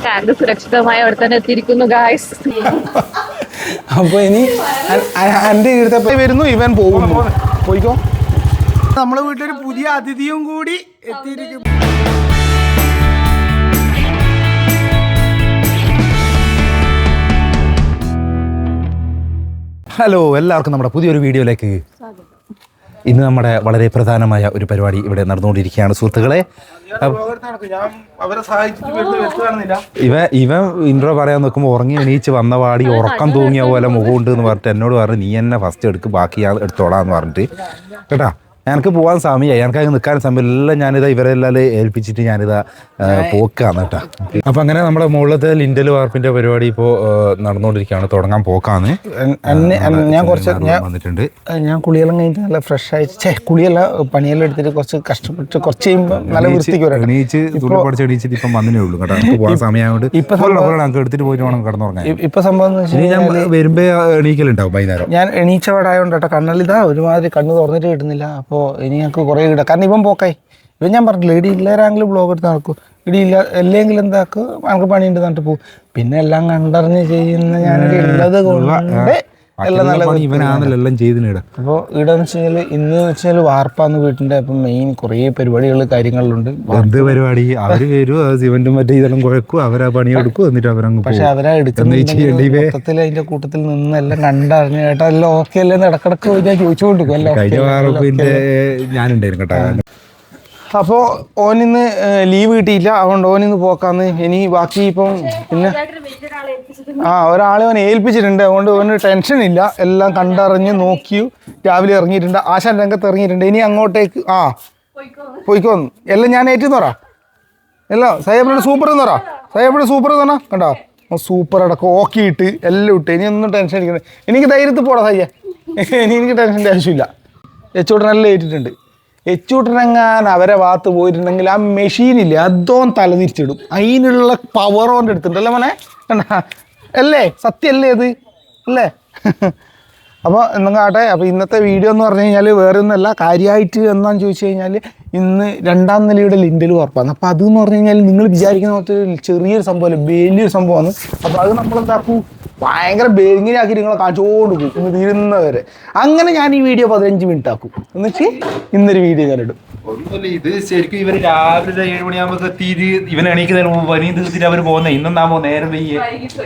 Tank സുരക്ഷിതമായി അവിടെ തന്നെ എത്തിയിരിക്കുന്നു ഗായ്സ്. അപ്പൊ ഇനി എന്റെ ഈർത്തപ്പ വരുന്നു, ഇവൻ പോകുന്നു. പോയിക്കോ. നമ്മളെ വീട്ടിലൊരു പുതിയ അതിഥിയും കൂടി എത്തിയിരിക്കുന്നു. ഹലോ, എല്ലാവർക്കും നമ്മുടെ പുതിയൊരു വീഡിയോയിലേക്ക്. ഇന്ന് നമ്മുടെ വളരെ പ്രധാനമായ ഒരു പരിപാടി ഇവിടെ നടന്നുകൊണ്ടിരിക്കുകയാണ് സുഹൃത്തുക്കളെ. ഇവൻ ഇൻട്രോ പറയാൻ നോക്കുമ്പോൾ ഉറങ്ങി എണീച്ച് വന്ന പാടി ഉറക്കം തൂങ്ങിയ പോലെ മുഖമുണ്ട് എന്ന് പറഞ്ഞിട്ട് എന്നോട് പറഞ്ഞു, നീ എന്നെ ഫസ്റ്റ് എടുക്ക്, ബാക്കി ഞാൻ എടുത്തോളാന്ന് പറഞ്ഞിട്ട് കേട്ടാ. എനിക്ക് പോകാൻ സമയമായി, എനിക്കത് നിൽക്കാൻ സമയം എല്ലാം ഞാനിതാ ഇവരെല്ലാം ഏൽപ്പിച്ചിട്ട് ഞാനിതാ പോക്കാന്ന് കേട്ടാ. അപ്പം അങ്ങനെ നമ്മുടെ മുകളിലത്തെ ലിൻഡൽ വാർപ്പിൻ്റെ പരിപാടി ഇപ്പോൾ നടന്നുകൊണ്ടിരിക്കുകയാണ്, തുടങ്ങാൻ പോക്കാന്ന്. ഞാൻ കുറച്ച് വന്നിട്ടുണ്ട്. ഞാൻ കുളിയെല്ലാം കഴിഞ്ഞിട്ട് നല്ല ഫ്രഷ് ആയിട്ട്, കുളിയെല്ലാം പണിയെല്ലാം എടുത്തിട്ട് കുറച്ച് കഷ്ടപ്പെട്ട് കുറച്ച് കഴിയുമ്പോൾ നല്ല വൃത്തിക്ക് എണീച്ച് തുള്ളി പഠിച്ച് എണീച്ചിട്ട് ഇപ്പം വന്നേ ഉള്ളൂ കേട്ടോ. നമുക്ക് പോകാൻ സമയമായിട്ട് ഇപ്പം എടുത്തിട്ട് പോയിട്ട് വേണം കിടന്നുറങ്ങാൻ. ഇപ്പം സംഭവം ഞാൻ വരുമ്പോൾ എണീക്കലുണ്ടാവും വൈകുന്നേരം. ഞാൻ എണീച്ചവടായോണ്ട് കേട്ടോ, കണ്ണിലിതാ ഒരുമാതിരി കണ്ണ് തുറന്നിട്ട് കിട്ടുന്നില്ല. അപ്പോൾ ഇനി ഞങ്ങൾക്ക് കുറേ ഇടാം, കാരണം ഇവൻ പോക്കായി. ഇവൻ ഞാൻ പറഞ്ഞില്ല, ഇടി ഇല്ലാരെങ്കിലും ബ്ലോഗ് എടുത്ത് നടക്കും, ഇടിയില്ല അല്ലെങ്കിൽ എന്താക്കും നമുക്ക് പണിയുണ്ട് എന്നിട്ട് പോകും. പിന്നെ എല്ലാം കണ്ടറിഞ്ഞ് ചെയ്യുന്ന ഞാനൊരു ഉള്ളത് കൊണ്ട് എല്ലാം നല്ല ഇവനാണെല്ലാം ചെയ്തിടാം. അപ്പോൾ ഇവിടെന്ന് വെച്ച് കഴിഞ്ഞാൽ ഇന്ന് വെച്ച് കഴിഞ്ഞാൽ വാർപ്പാന്ന് വീട്ടിൻ്റെ. അപ്പം മെയിൻ കുറേ പരിപാടികൾ കാര്യങ്ങളിലുണ്ട്. എന്ത് പരിപാടി അവര് വരും, സിമന്റും മറ്റേ ഇതെല്ലാം കുഴക്കും, അവരാ പണിയെടുക്കും, എന്നിട്ട് അവരങ്ങ്. പക്ഷെ അവരാ എടുക്കുന്ന മൊത്തത്തിൽ അതിന്റെ കൂട്ടത്തിൽ നിന്ന് എല്ലാം കണ്ടറിഞ്ഞ് കേട്ടോ, എല്ലാം ഓക്കെ അല്ലേന്ന് ഇടക്കിടക്ക് ഞാൻ ചോദിച്ചുകൊണ്ടിരിക്കും. എല്ലാം കഴിഞ്ഞ വാർപ്പിന്റെ ഞാനുണ്ടായിരുന്നു കേട്ടോ. അപ്പോൾ ഓനിന്ന് ലീവ് കിട്ടിയില്ല, അതുകൊണ്ട് ഓനിന്ന് പോക്കാന്ന്. ഇനി ബാക്കി ഇപ്പം പിന്നെ ഒരാളെ ഓനെ ഏൽപ്പിച്ചിട്ടുണ്ട്, അതുകൊണ്ട് ഓന് ടെൻഷൻ ഇല്ല. എല്ലാം കണ്ടറിഞ്ഞ് നോക്കി രാവിലെ ഇറങ്ങിയിട്ടുണ്ട്. ആശാൻ രംഗത്ത് ഇറങ്ങിയിട്ടുണ്ട്. ഇനി അങ്ങോട്ടേക്ക് പോയിക്കോന്ന് എല്ലാം ഞാൻ ഏറ്റെന്ന് പറ. എല്ലാം സയ്യബിയുടെ സൂപ്പർ എന്ന് പറ. സയ്യബിയുടെ സൂപ്പർ എന്ന് പറഞ്ഞാൽ കണ്ടോ, സൂപ്പർ അടക്കം ഓക്കിയിട്ട് എല്ലാം ഇട്ട്. ഇനി ഒന്നും ടെൻഷൻ അടിക്കുന്നത്, എനിക്ക് ധൈര്യത്തിൽ പോടാ സയ്യ. എനിക്ക് ടെൻഷൻ്റെ ആവശ്യമില്ല. എച്ചോട്ടനെല്ലാം ഏറ്റിട്ടുണ്ട്. എച്ചൂട്ടനെങ്ങാൻ അവരെ ഭാഗത്ത് പോയിട്ടുണ്ടെങ്കിൽ ആ മെഷീനില്ലേ അതോൻ തലതിരിച്ചിടും. അതിനുള്ള പവർ കൊണ്ട് എടുത്തിട്ടുണ്ടല്ലേ മോനെ, അല്ലേ? സത്യമല്ലേ അത്, അല്ലേ? അപ്പോൾ എന്തെങ്കിലും ആട്ടെ. അപ്പോൾ ഇന്നത്തെ വീഡിയോ എന്ന് പറഞ്ഞു കഴിഞ്ഞാൽ വേറെ ഒന്നുമല്ല, കാര്യമായിട്ട് എന്താണെന്ന് ചോദിച്ചു കഴിഞ്ഞാൽ ഇന്ന് 2ാം നിലയുടെ ലിൻഡൽ വാർപ്പാണ്. അപ്പോൾ അതെന്ന് പറഞ്ഞു കഴിഞ്ഞാൽ നിങ്ങൾ വിചാരിക്കുന്ന പോലത്തെ ചെറിയൊരു സംഭവമല്ല, വലിയൊരു സംഭവമാണ്. അപ്പോൾ അത് നമ്മളെന്താക്കും, ഭയങ്കര ഇങ്ങനെയാക്കി നിങ്ങളെ കാണിച്ചുകൊണ്ട് പോകും ഇന്ന് തീരുന്നവരെ. അങ്ങനെ ഞാൻ ഈ വീഡിയോ 15 മിനിറ്റ് ആക്കും, എന്നിട്ട് ഇന്നൊരു വീഡിയോ ഞാൻ ഇടും. ഒന്നുമില്ല, ഇത് ശരിക്കും ഇവർ രാവിലെ 7 മണിയാകുമ്പോൾ എത്തിയിട്ട് ഇവൻ എണീക്കുന്നതിന് മുമ്പ് പനി തീർത്തിട്ട് അവർ പോകുന്നത്. ഇന്നാകുമ്പോൾ നേരം വെയ്യേ,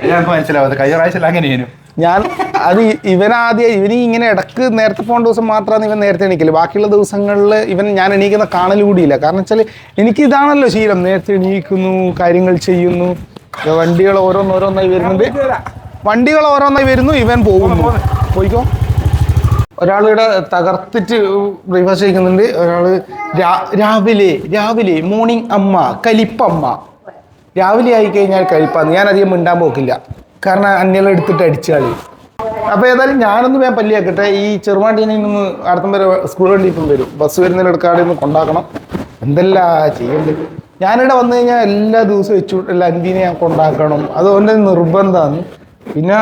ഞങ്ങൾക്ക് മനസ്സിലാവാതെ. കഴിഞ്ഞ പ്രാവശ്യം അങ്ങനെയാണ് ഞാൻ അത് ഇവന് ഇങ്ങനെ ഇടക്ക് നേരത്തെ പോകേണ്ട ദിവസം മാത്രമാണ് ഇവൻ നേരത്തെ എണീക്കില്ല. ബാക്കിയുള്ള ദിവസങ്ങളിൽ ഞാൻ എണീക്കുന്ന കാണൽ കൂടിയില്ല. കാരണം വെച്ചാൽ എനിക്ക് ഇതാണല്ലോ ശീലം, നേരത്തെ എണീക്കുന്നു, കാര്യങ്ങൾ ചെയ്യുന്നു. വണ്ടികൾ ഓരോന്നോരോന്നായി വരുന്നു, ഇവൻ പോകുന്നു. പോയിക്കോ. ഒരാളിവിടെ തകർത്തിട്ട് ബ്രേക്ക്ഫാസ്റ്റ് കഴിക്കുന്നുണ്ട്. ഒരാൾ രാവിലെ മോർണിംഗ് അമ്മ, കലിപ്പമ്മ. രാവിലെ ആയിക്കഴിഞ്ഞാൽ കലിപ്പാന്ന്. ഞാൻ അധികം മിണ്ടാൻ പോക്കില്ല, കാരണം അന്യെല്ലാം എടുത്തിട്ട് അടിച്ചു കളി. അപ്പോൾ ഏതായാലും ഞാനൊന്ന് വേഗം പല്ലിയാക്കട്ടെ. ഈ ചെറുവാണ്ടീനെ ഒന്ന് അടുത്തം വരെ സ്കൂൾ വണ്ടി ഇപ്പം വരും, ബസ് വരുന്നതിലെടുക്കാതെ ഒന്ന് കൊണ്ടാക്കണം. എന്തെല്ലാം ചെയ്യേണ്ടത്. ഞാനിവിടെ വന്നു കഴിഞ്ഞാൽ എല്ലാ ദിവസവും വെച്ചുവിട്ടില്ല അന്റീനെ ഞാൻ കൊണ്ടാക്കണം, അത് ഓൻ്റെ നിർബന്ധമാണ്. പിന്നെ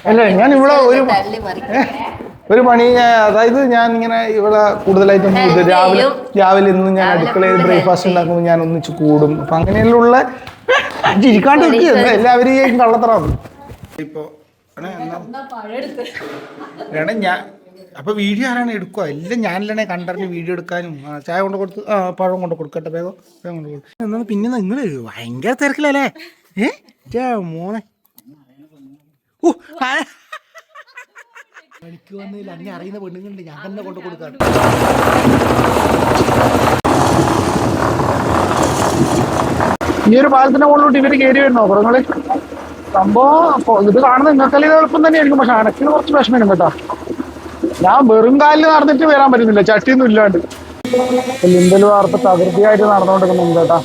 അല്ലേ ഞാൻ ഇവിടെ ഒരു പണി, അതായത് ഞാൻ ഇങ്ങനെ ഇവിടെ കൂടുതലായിട്ടും രാവിലെ ഇന്ന് ഞാൻ അടുക്കളയിൽ ബ്രേക്ക്ഫാസ്റ്റ് ഉണ്ടാക്കുമ്പോൾ ഞാൻ ഒന്നിച്ച് കൂടും. അപ്പം അങ്ങനെയുള്ള ചിരിക്കാണ്ട് എല്ലാവരെയും കള്ളത്തറാണ്. ഇപ്പോൾ ഞാൻ അപ്പോൾ വീഡിയോ ആരാണ് എടുക്കുക, എല്ലാം ഞാനല്ലേ കണ്ടറിഞ്ഞ് വീഡിയോ എടുക്കാനും. ചായ കൊണ്ട് കൊടുത്ത് പഴം കൊണ്ട് കൊടുക്കട്ടെ, വേഗം കൊണ്ട് കൊടുക്കും. എന്നാ പിന്നെ നിങ്ങൾ ഭയങ്കര തിരക്കിലല്ലേ മോനെ. പണിക്ക് വന്നില്ല, അന്നെ അറിയുന്ന പെണ്ണുങ്ങളുണ്ട്, ഞാൻ തന്നെ കൊണ്ട് കൊടുക്കാറ്. ഈ ഒരു പാലത്തിന്റെ മുകളിലോട്ട് ഇവര് കയറി വരുന്നോ കുറങ്ങള് സംഭവം? ഇത് കാണുന്ന നിങ്ങൾക്കെല്ലാം എളുപ്പം തന്നെയായിരിക്കും, പക്ഷെ അനക്കിന് കുറച്ച് വിഷമം കേട്ടോ. ഞാൻ വെറും കാലിൽ നടന്നിട്ട് വരാൻ പറ്റുന്നില്ല, ചട്ടിയൊന്നും ഇല്ലാണ്ട്. ലിൻഡൽ വാർത്ത തകൃതിയായിട്ട് നടന്നുകൊണ്ടിരിക്കുന്നുണ്ട് കേട്ടാ.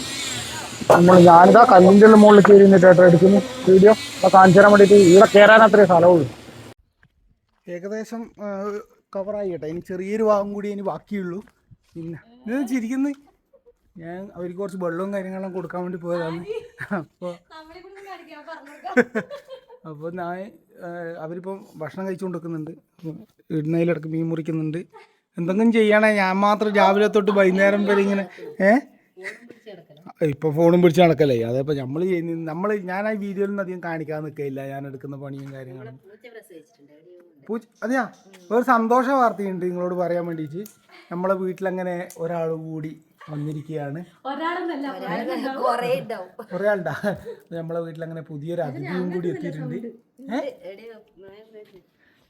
ഞാനിതാ കല്ലിൻ്റെ മുകളിൽ കയറി നിന്നിട്ട് ഏട്ടാ എടുക്കുന്നു വീഡിയോ. അപ്പൊ കാണിച്ചു തരാൻ വേണ്ടിയിട്ട് ഇവിടെ കയറാൻ അത്രേ സ്ഥലമുള്ളൂ. ഏകദേശം കവറായി കേട്ടോ. ഇനി ചെറിയൊരു ഭാഗം കൂടി ഇനി ബാക്കിയുള്ളൂ. പിന്നെ ഇത് ചിരിക്കുന്നത്, ഞാൻ അവർക്ക് കുറച്ച് വെള്ളവും കാര്യങ്ങളും കൊടുക്കാൻ വേണ്ടി പോയതാണ്. അപ്പോൾ ഞാൻ അവരിപ്പം ഭക്ഷണം കഴിച്ചുകൊണ്ട് നിൽക്കുന്നുണ്ട്, ഇടുന്നതിലിടക്ക് മീൻ മുറിക്കുന്നുണ്ട്. എന്തെങ്കിലും ചെയ്യണേ, ഞാൻ മാത്രം രാവിലെ തൊട്ട് വൈകുന്നേരം വരെ ഇങ്ങനെ ഇപ്പോൾ ഫോണും പിടിച്ച് നടക്കല്ലേ അതപ്പോൾ നമ്മൾ ഞാൻ ആ വീഡിയോയിലൊന്നും അധികം കാണിക്കാൻ നിൽക്കില്ല ഞാൻ എടുക്കുന്ന പണിയും കാര്യങ്ങളും. അതെയാ ഒരു സന്തോഷ വാർത്തയുണ്ട് നിങ്ങളോട് പറയാൻ വേണ്ടിയിട്ട്. നമ്മളെ വീട്ടിലങ്ങനെ ഒരാൾ കൂടി വന്നിരിക്കുകയാണ്. കുറേ ആളുണ്ടാ. നമ്മളെ വീട്ടിലങ്ങനെ പുതിയൊരു അതിഥിയും കൂടി എത്തിയിട്ടുണ്ട്.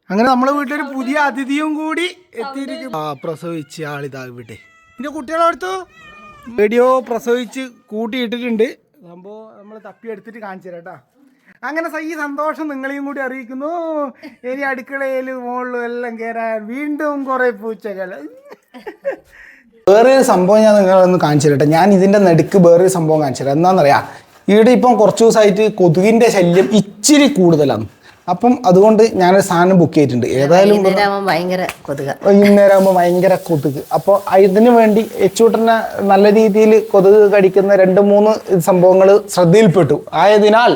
അങ്ങനെ നമ്മളെ വീട്ടിലൊരു പുതിയ അതിഥിയും കൂടി എത്തിയിരിക്കും. പ്രസവിച്ച് ആളിതാ ഇവിടെ. പിന്നെ കുട്ടികളടുത്തു വീഡിയോ പ്രസവിച്ച് കൂട്ടിയിട്ടിട്ടുണ്ട്. സംഭവം നമ്മൾ തപ്പിയെടുത്തിട്ട് കാണിച്ചു തരാം കേട്ടോ. അങ്ങനെ ഈ സന്തോഷം നിങ്ങളെയും കൂടി അറിയിക്കുന്നു. ഇനി അടുക്കളയിലും മുകളിലും എല്ലാം കയറാൻ വീണ്ടും കുറെ പൂച്ചകൾ. വേറൊരു സംഭവം ഞാൻ നിങ്ങളൊന്ന് കാണിച്ചു തരട്ടെ. ഞാൻ ഇതിൻ്റെ നടുക്ക് വേറൊരു സംഭവം കാണിച്ചു തരാം. എന്താണെന്നറിയാം, ഇവിടെ ഇപ്പം കുറച്ച് ദിവസമായിട്ട് കൊതുകിൻ്റെ ശല്യം ഇച്ചിരി കൂടുതലാണ്. അപ്പം അതുകൊണ്ട് ഞാനൊരു സാധനം ബുക്ക് ചെയ്തിട്ടുണ്ട്. ഏതായാലും വൈകുന്നേരമാകുമ്പോൾ ഭയങ്കര കൊതുക്. അപ്പോൾ ഇതിനു വേണ്ടി എച്ചൂട്ടനെ നല്ല രീതിയിൽ കൊതുക് കടിക്കുന്ന 2-3 സംഭവങ്ങൾ ശ്രദ്ധയിൽപ്പെട്ടു. ആയതിനാൽ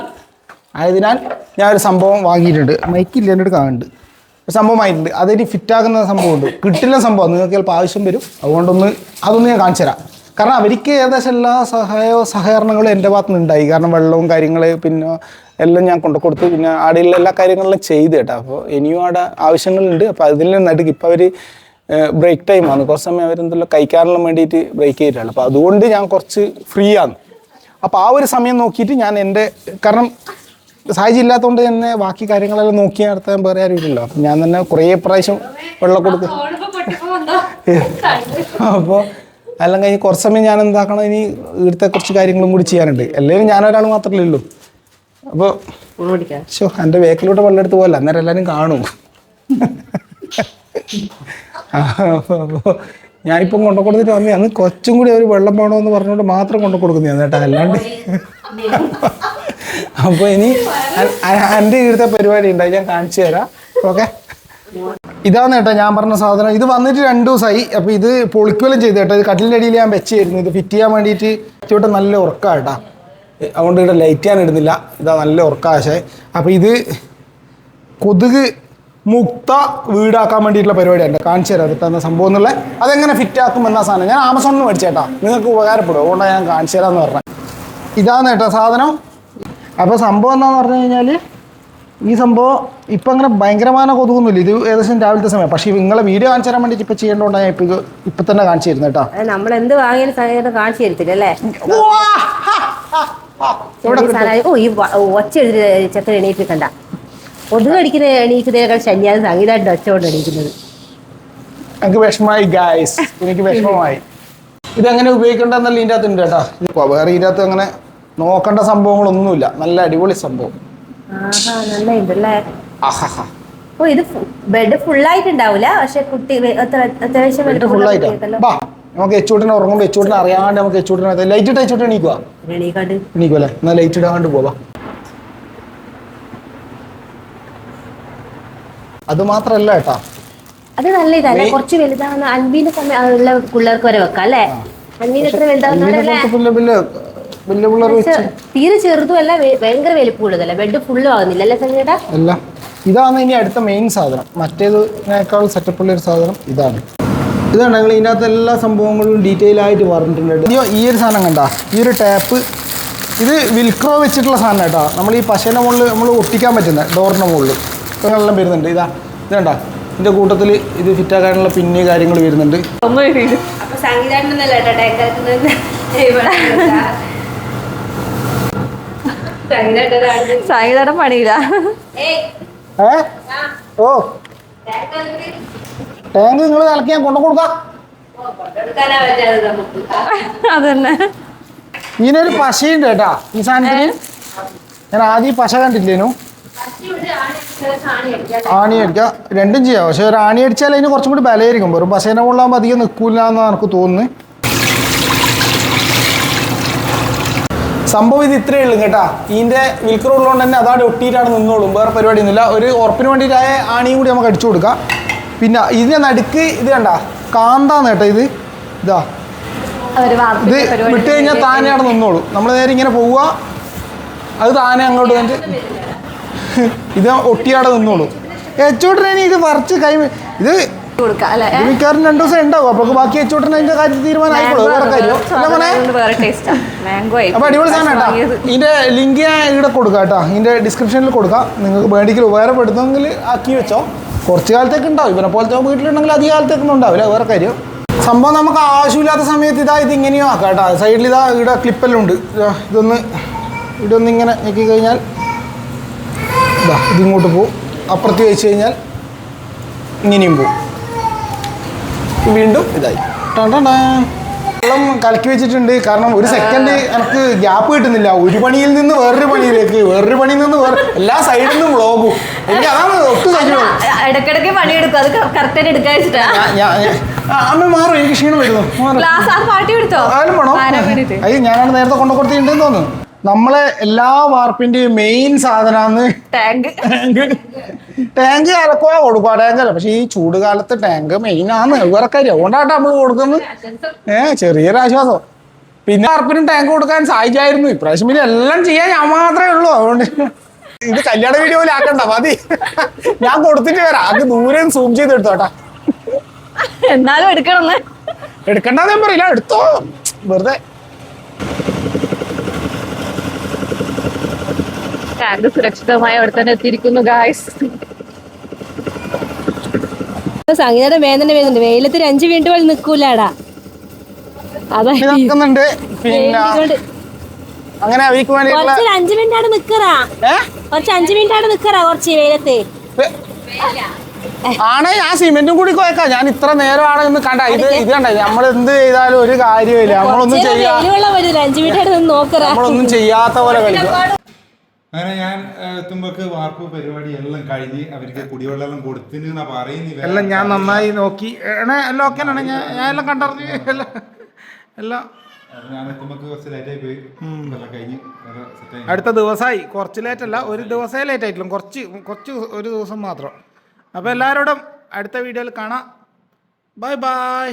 ഞാനൊരു സംഭവം വാങ്ങിയിട്ടുണ്ട്. മൈക്കില്ല എൻ്റെ അടുത്ത് കാണുന്നുണ്ട്. ഒരു സംഭവം വാങ്ങിയിട്ടുണ്ട്. അതിന് ഫിറ്റാക്കുന്ന സംഭവമുണ്ട്. കിട്ടില്ല സംഭവം, നിങ്ങൾക്ക് ചിലപ്പോൾ ആവശ്യം വരും. അതൊന്ന് ഞാൻ കാണിച്ചു തരാം. കാരണം അവർക്ക് ഏകദേശം എല്ലാ സഹകരണങ്ങളും എൻ്റെ ഭാഗത്തു നിന്നുണ്ടായി. കാരണം വെള്ളവും കാര്യങ്ങൾ പിന്നെ എല്ലാം ഞാൻ കൊടുത്തു. പിന്നെ ആടെയുള്ള എല്ലാ കാര്യങ്ങളിലും ചെയ്ത് കേട്ടോ. അപ്പോൾ ഇനിയും അവിടെ ആവശ്യങ്ങളുണ്ട്. അപ്പോൾ അതിൽ നടുക്ക് ഇപ്പോൾ അവർ ബ്രേക്ക് ടൈമാണ്. കുറച്ച് സമയം അവരെന്തെല്ലാം കഴിക്കാനെല്ലാം വേണ്ടിയിട്ട് ബ്രേക്ക് ചെയ്തിട്ടാണ്. അപ്പോൾ അതുകൊണ്ട് ഞാൻ കുറച്ച് ഫ്രീ ആണ്. അപ്പോൾ ആ ഒരു സമയം നോക്കിയിട്ട് ഞാൻ എൻ്റെ, കാരണം സാഹചര്യം ഇല്ലാത്തതുകൊണ്ട് തന്നെ ബാക്കി കാര്യങ്ങളെല്ലാം നോക്കി നടത്താൻ വേറെ ആരും ഇല്ലല്ലോ. അപ്പം ഞാൻ തന്നെ കുറേ പ്രാവശ്യം വെള്ളം കൊടുക്കും. അപ്പോൾ എല്ലാം കഴിഞ്ഞ് കുറച്ച് സമയം ഞാൻ എന്താക്കണം, ഇനി ഇവിടുത്തെ കുറച്ച് കാര്യങ്ങളും കൂടി ചെയ്യാനുണ്ട്. എല്ലാവരും ഞാനൊരാൾ മാത്രമല്ലേ ഉള്ളൂ. അപ്പോൾ എൻ്റെ വേക്കിലൂടെ വെള്ളം എടുത്ത് പോകല്ല, അന്നേരം എല്ലാവരും കാണും. അപ്പോൾ ഞാനിപ്പം കൊണ്ടു കൊടുത്തിട്ട് വന്നേ. അന്ന് കൊച്ചും കൂടി ഒരു വെള്ളം വേണമെന്ന് പറഞ്ഞുകൊണ്ട് മാത്രം കൊണ്ടു കൊടുക്കുന്നതാണ് കേട്ടോ, അല്ലാണ്ട്. അപ്പോൾ ഇനി എൻ്റെ ഇവിടുത്തെ പരിപാടി ഉണ്ടായി, ഞാൻ കാണിച്ചു തരാം. ഓക്കെ, ഇതാണ് കേട്ടോ ഞാൻ പറഞ്ഞ സാധനം. ഇത് വന്നിട്ട് 2 ദിവസമായി. അപ്പോൾ ഇത് പൊളിക്കുകയും ചെയ്ത് കേട്ടോ. ഇത് കട്ടിലിൻ്റെ അടിയിൽ ഞാൻ വെച്ചായിരുന്നു. ഇത് ഫിറ്റ് ചെയ്യാൻ വേണ്ടിയിട്ട് ഇച്ചിട്ട് നല്ല ഉറക്കം കേട്ടോ. അതുകൊണ്ട് ഇവിടെ ലൈറ്റ് ഞാൻ ഇടുന്നില്ല. ഇതാ നല്ല ഉറക്കാശേ. അപ്പോൾ ഇത് കൊതുക് മുക്ത വീടാക്കാൻ വേണ്ടിയിട്ടുള്ള പരിപാടിയാണ്. കാണിച്ചു തരാം അടുത്ത സംഭവം എന്നുള്ള അതെങ്ങനെ ഫിറ്റാക്കും എന്ന സാധനം ഞാൻ ആമസോണിൽ നിന്ന് മേടിച്ചേട്ടാ. നിങ്ങൾക്ക് ഉപകാരപ്പെടും, അതുകൊണ്ടാണ് ഞാൻ കാണിച്ചു തരാമെന്ന് പറഞ്ഞത്. ഇതാണ് കേട്ടോ സാധനം. അപ്പോൾ സംഭവം എന്താണെന്ന് പറഞ്ഞു കഴിഞ്ഞാൽ ഈ സംഭവം ഇപ്പം അങ്ങനെ ഭയങ്കരമായ കൊതുകൊന്നുമില്ല. ഇത് ഏകദേശം രാവിലത്തെ സമയം. പക്ഷേ നിങ്ങളെ വീഡിയോ കാണിച്ചു തരാൻ വേണ്ടിയിട്ട് ഇപ്പം ചെയ്യേണ്ടതുകൊണ്ടാണ് ഞാൻ ഇപ്പം തന്നെ കാണിച്ചു തരുന്നത് കേട്ടോ. നമ്മൾ എന്ത് വാങ്ങിയാലും സമയത്ത് കാണിച്ചു തരത്തില്ല അല്ലേ? ഈ ഒച്ച എടുത്തിട്ട് ചെക്കൻ എണീപ്പിക്കണ്ട. കൊതുക് കടിക്കുന്ന എണീക്കുന്നതിനേക്കാൾ ശല്യാണ് സംഗീതമായിട്ട് ഒച്ച കൊണ്ട് എണീക്കുന്നത്. എനിക്ക് വിഷമമായി ഗായ്സ്, എനിക്ക് വിഷമമായി. ഇതെങ്ങനെ ഉപയോഗിക്കേണ്ടതെന്നല്ല ഇതിൻ്റെ അകത്ത് ഉണ്ട് കേട്ടോ. ഇപ്പോൾ വേറെ ഇതിൻ്റെ അകത്ത് അങ്ങനെ നോക്കേണ്ട സംഭവങ്ങളൊന്നുമില്ല. നല്ല അടിപൊളി സംഭവം. ഓ, ഇത് ബെഡ് ഫുള്ളായിട്ടുണ്ടാവില്ല, പക്ഷെ കുട്ടി അത്യാവശ്യം നമുക്ക് എച്ചൂട്ടിനെ ഉറങ്ങുമ്പോൾ എച്ചൂട്ടിനെ അറിയാണ്ട് നമുക്ക് എച്ചൂട്ടിനെ ലൈറ്റ് ഇട്ട് എച്ചൂട്ട് എണീക്കുവല്ലേ? എന്നാൽ ലൈറ്റ് ഇടാണ്ട് പോവാ. അത് മാത്രല്ല കേട്ടാ, അത് നല്ല ഇതല്ലേ, കുറച്ച് വലുതാവുന്ന അൻപീന്റെ സമയം ഉള്ള പിള്ളേർക്ക് വരെ വെക്കാം അല്ലേ? അൻപീന് എത്ര വലുതാവുന്ന തീരെ ചെറുതുമല്ല ഭയങ്കര വലിപ്പം കൂടുതലല്ല. ബെഡ് ഫുള്ളും ആകുന്നില്ല അല്ലേ സംഗീത? അല്ല, ഇതാണ് ഇനി അടുത്ത മെയിൻ സാധനം. മറ്റേതിനേക്കാൾ സെറ്റപ്പുള്ള ഒരു സാധനം ഇതാണ്. ഇതാണ് ഞങ്ങൾ ഇതിനകത്ത് എല്ലാ സംഭവങ്ങളും ഡീറ്റെയിൽ ആയിട്ട് പറഞ്ഞിട്ടുണ്ട്. ഈ ഒരു സാധനം കണ്ട, ഈ ഒരു ടാപ്പ്, ഇത് വിൽക്രോ വെച്ചിട്ടുള്ള സാധനം കേട്ടോ. നമ്മൾ ഈ പശേൻ്റെ മുകളിൽ നമ്മൾ ഒട്ടിക്കാൻ പറ്റുന്ന ഡോറിൻ്റെ മുകളിൽ ഇതെല്ലാം വരുന്നുണ്ട്. ഇത് കണ്ട, ഇതിൻ്റെ കൂട്ടത്തിൽ ഇത് ഫിറ്റാക്കാനുള്ള പിന്നെ കാര്യങ്ങൾ വരുന്നുണ്ട്. സംഗീതയുടെ പണിയില്ല. ഓ, ടാങ്ക് നിങ്ങൾ കലക്കി ഞാൻ കൊണ്ടു കൊടുക്കാം. അതന്നെ, ഇതിനൊരു പശയുണ്ട് കേട്ടാ ഈ സാധനത്തിന്. ഞാൻ ആദ്യം പശ കണ്ടില്ലേനു. ആണി അടിക്കാം, രണ്ടും ചെയ്യാം. പക്ഷെ ഒരു ആണി അടിച്ചാൽ അതിന് കുറച്ചും കൂടി ബലമായിരിക്കും. വെറും പശേനെ കൊള്ളാകുമ്പോൾ അധികം നിൽക്കില്ല എന്നാണ് എനിക്ക് തോന്നുന്നത്. സംഭവം ഇത് ഇത്രയേ ഉള്ളൂ കേട്ടാ. ഇതിൻ്റെ വിൽക്കർ ഉള്ളതുകൊണ്ട് തന്നെ അതാണ് ഒട്ടിയിട്ടാണ് നിന്നോളും, വേറെ പരിപാടിയൊന്നുമില്ല. ഒരു ഉറപ്പിന് വേണ്ടിയിട്ടായ ആണിയും കൂടി നമുക്ക് അടിച്ചു കൊടുക്കാം. പിന്നെ ഇതിൻ്റെ നടുക്ക് ഇത് കണ്ട കാന്താന്ന് കേട്ടോ. ഇതാ ഇത് വിട്ട് കഴിഞ്ഞാൽ താനെ അവിടെ നിന്നോളൂ. നമ്മൾ നേരെ ഇങ്ങനെ പോവുക, അത് താനെ അങ്ങോട്ട് തന്നെ ഇത് ഒട്ടിയാടെ നിന്നോളൂ. എച്ചോട്ടിനെ ഇത് പറിച്ച് കൈ ഇത് മിക്കവാറും 2 ദിവസം ഉണ്ടാവും. അപ്പൊ ബാക്കി എച്ചോട്ടിന് അതിന്റെ കാര്യം തീരുമാനമായിക്കോളൂ. വേറെ കാര്യം മാംഗോ അപ്പൊ അടിപൊളി സാധനം കേട്ടോ. ഇതിന്റെ ലിങ്ക് ഞാൻ ഇവിടെ കൊടുക്കാം കേട്ടോ, ഇതിന്റെ ഡിസ്ക്രിപ്ഷനിൽ കൊടുക്കാം. നിങ്ങൾക്ക് വേണ്ടിക്കൽ ഉപകാരപ്പെടുന്നെങ്കിൽ ആക്കി വെച്ചോ. കുറച്ച് കാലത്തേക്ക് ഉണ്ടാവും, ഇവരെ പോലത്തെ വീട്ടിലുണ്ടെങ്കിൽ അധിക കാലത്തേക്കൊന്നും ഉണ്ടാവില്ല, വേറെ കാര്യം. സംഭവം നമുക്ക് ആവശ്യമില്ലാത്ത സമയത്ത് ഇത് ഇങ്ങനെയോ ആക്കാം കേട്ടോ. സൈഡിൽ ഇവിടെ ക്ലിപ്പെല്ലാം ഉണ്ട്. ഇതൊന്ന് ഇങ്ങനെ ഞെക്കി കഴിഞ്ഞാൽ ഇതിങ്ങോട്ട് പോവും, അപ്പുറത്ത് വെച്ച് കഴിഞ്ഞാൽ ഇങ്ങനെയും പോവും, വീണ്ടും ഇതായി. വെള്ളം കലക്കി വെച്ചിട്ടുണ്ട്. കാരണം ഒരു സെക്കൻഡ് എനിക്ക് ഗ്യാപ്പ് കിട്ടുന്നില്ല. ഒരു പണിയിൽ നിന്ന് വേറൊരു പണിയിലേക്ക്, വേറൊരു പണിയിൽ നിന്ന് വേറെ, എല്ലാ സൈഡിൽ നിന്നും വ്ളോഗും. എനിക്ക് അതാണ് ഒട്ടും സഹിക്കണം. ഇടക്കിടക്ക് പണിയെടുക്കും, അത് കറക്റ്റായിട്ട് എടുക്കാൻ വെച്ചിട്ടാ. അമ്മ മാറും, എനിക്ക് ക്ഷീണം വരുന്നു. ആരും വേണോ? അത് ഞാനാണ് നേരത്തെ കൊണ്ടു കൊടുത്തിട്ടുണ്ടെന്ന് തോന്നുന്നു. നമ്മളെ എല്ലാ വാർപ്പിന്റെയും മെയിൻ സാധനമാണ് ടാങ്ക്. അലക്കുക കൊടുക്കുക, ടാങ്ക് അല്ല. പക്ഷെ ഈ ചൂട് കാലത്ത് ടാങ്ക് മെയിൻ ആണ്, വേറെ കാര്യം. അതുകൊണ്ടാണ് നമ്മൾ കൊടുക്കുന്നത്. ചെറിയൊരാശ്വാസം. പിന്നെ വാർപ്പിനും ടാങ്ക് കൊടുക്കാൻ സാധിച്ചായിരുന്നു. ഇപ്രാവശ്യം പിന്നെ എല്ലാം ചെയ്യാൻ ഞാൻ മാത്രമേ ഉള്ളൂ. അതുകൊണ്ട് ഇത് കല്യാണ വീഡിയോയിൽ ആക്കണ്ട, മതി. ഞാൻ കൊടുത്തിട്ട് വരാം. അത് ദൂരെ സൂം ചെയ്ത് എടുത്തോട്ടാ. എന്നാലും എടുക്കണ്ടെന്ന് ഞാൻ പറയില്ല, എടുത്തോ വെറുതെ. ടാങ്ക് സുരക്ഷിതമായി അവിടെ തന്നെ എത്തിയിരിക്കുന്നു ഗായ്സ്. സംഗീതയുടെ വേദന വരുന്നുണ്ട്. വെയിലത്ത് 5 മിനിറ്റ് പോലും നിൽക്കൂലാടാ. നിൽക്കുന്നുണ്ട്. പിന്നെ അങ്ങനെ അവർക്ക് വേണ്ടിയിട്ടുള്ള 5 മിനിറ്റ് ആണ് നിക്കറാ. കുറച്ച് 5 മിനിറ്റ് ആണ് നിക്കറാ കുറച്ച് വെയിലത്ത്. ആണേ ഞാൻ സിമെന്റും കൂടി കോയക്കാം. ഞാൻ ഇത്ര നേരമാണ് ഇന്ന് കണ്ട. ഇത് കണ്ട, നമ്മൾ എന്ത് ചെയ്താലും ഒരു കാര്യമില്ല. നമ്മളൊന്നും നമ്മളൊന്നും ചെയ്യാത്ത പോലെ കളിക്കും. അങ്ങനെ ഞാൻ എത്തുമ്പോക്ക് വാർപ്പ് പരിപാടി എല്ലാം കഴിഞ്ഞ് അവർക്ക് കുടിവെള്ളം കൊടുത്തിന്ന് പറയുന്നില്ല. എല്ലാം ഞാൻ നന്നായി നോക്കി. എല്ലാം ഓക്കെ ആണ്. ഞാൻ എല്ലാം കണ്ടറിഞ്ഞ് എല്ലാം ഞാൻ എത്തുമ്പോക്ക് കുറച്ച് ലേറ്റായി പോയി. എല്ലാം കഴിഞ്ഞ് അടുത്ത ദിവസമായി. കുറച്ച് ലേറ്റല്ല, ഒരു ദിവസമേ ലേറ്റ് ആയിട്ടില്ല. കുറച്ച് ഒരു ദിവസം മാത്രം. അപ്പോൾ എല്ലാവരോടും അടുത്ത വീഡിയോയിൽ കാണാം. Bye bye.